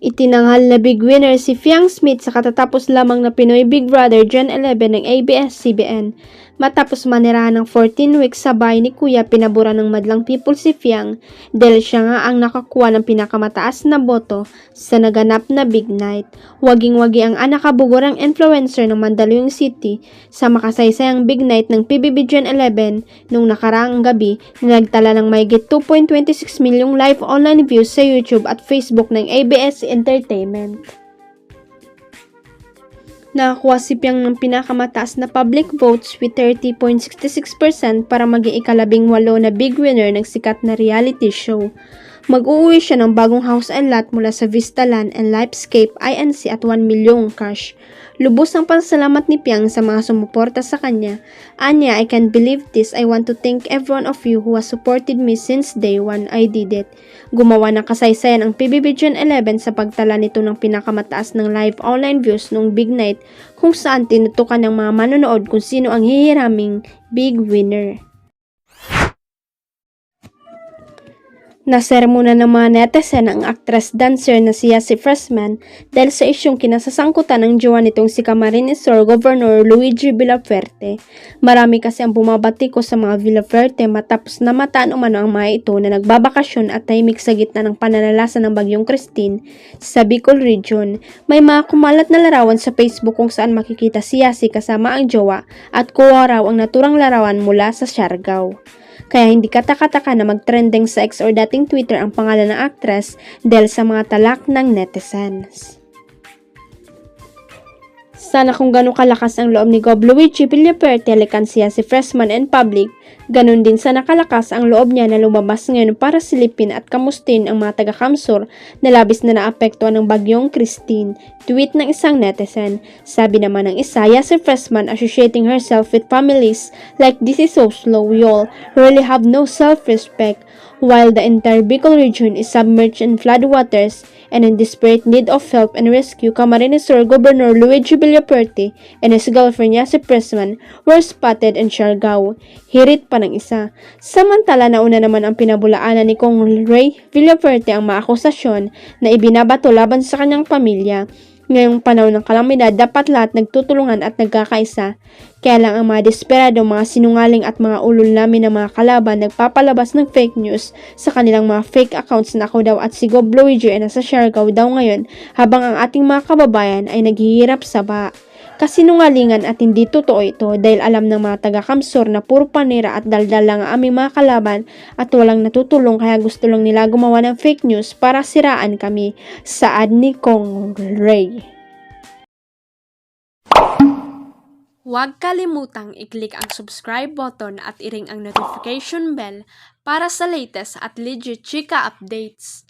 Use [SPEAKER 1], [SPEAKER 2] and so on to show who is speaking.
[SPEAKER 1] Itinanghal na big winner si Fiang Smith sa katatapos lamang na Pinoy Big Brother Gen 11 ng ABS-CBN. Matapos manirahan ng 14 weeks sa bahay ni Kuya, pinabura ng madlang people si Fiang dahil siya nga ang nakakuha ng pinakamataas na boto sa naganap na big night. Waging-wagi ang nakabugurang influencer ng Mandaluyong City sa makasaysayang big night ng PBB Gen 11 nung nakaraang gabi na nagtala ng mahigit 2.26 milyong live online views sa YouTube at Facebook ng ABS Entertainment. Nakakuha si Piang ng pinakamataas na public votes with 30.66% para maging ika-18 na big winner ng sikat na reality show. Mag-uuwi siya ng bagong house and lot mula sa Vista Land and Lifescape INC at 1 milyong cash. Lubos ang pasalamat ni Piang sa mga sumuporta sa kanya. Anya, I can't believe this. I want to thank everyone of you who has supported me since day one. I did it. Gumawa ng kasaysayan ang PBB Gen 11 sa pagtala nito ng pinakamataas ng live online views noong big night kung saan tinutukan ng mga manonood kung sino ang hihiraming big winner. Nasermona ng mga netizen ang actress-dancer na si Yassi Freshman dahil sa isyong kinasasangkutan ng jowa nitong si Camarines Sur Governor Luigi Villafuerte. Marami kasi ang bumabatiko sa mga Villafuerte matapos namataan umano ang mga ito na nagbabakasyon at tahimik sa gitna ng pananalasa ng bagyong Christine sa Bicol Region. May mga kumalat na larawan sa Facebook kung saan makikita si Yassi kasama ang jowa at kuha raw ang naturang larawan mula sa Siargao. Kaya hindi katakataka na mag-trending sa X or dating Twitter ang pangalan ng actress dahil sa mga talak ng netizens. Sana kung gano'ng kalakas ang loob ni Gov. Luigi Villafuerte likan siya si Freshman and public, ganun din sana kalakas ang loob niya na lumabas ngayon para silipin at kamustin ang mga taga-Kamsur na labis na naapektuhan ng bagyong Christine. Tweet ng isang netizen. Sabi naman ng isa, Yassi Freshman associating herself with families like this is so slow, y'all really have no self-respect. While the entire Bicol region is submerged in floodwaters and in desperate need of help and rescue, Camarines Sur Governor Luigi Villafuerte and his girlfriend Yassi Freshman were spotted in Siargao. Hirit pa ng isa. Samantala, nauna naman ang pinabulaanan ni Kong Ray Villafuerte ang mga akusasyon na ibinabato laban sa kanyang pamilya. Ngayong panahon ng kalamidad, dapat lahat nagtutulungan at nagkakaisa. Kaya lang ang mga desperado, mga sinungaling at mga ulol namin ng mga kalaban nagpapalabas ng fake news sa kanilang mga fake accounts na ako daw at si Gov. Luigi ay nasa Siargao daw ngayon habang ang ating mga kababayan ay naghihirap sa baha. Kasinungalingan at hindi totoo ito dahil alam ng mga taga-Kamsur na puro panira at daldal lang ang aming mga kalaban at walang natutulong kaya gusto lang nila gumawa ng fake news para siraan kami, saad ni Kong Ray. Huwag kalimutang i-click ang subscribe button at i-ring ang notification bell para sa latest at legit chika updates.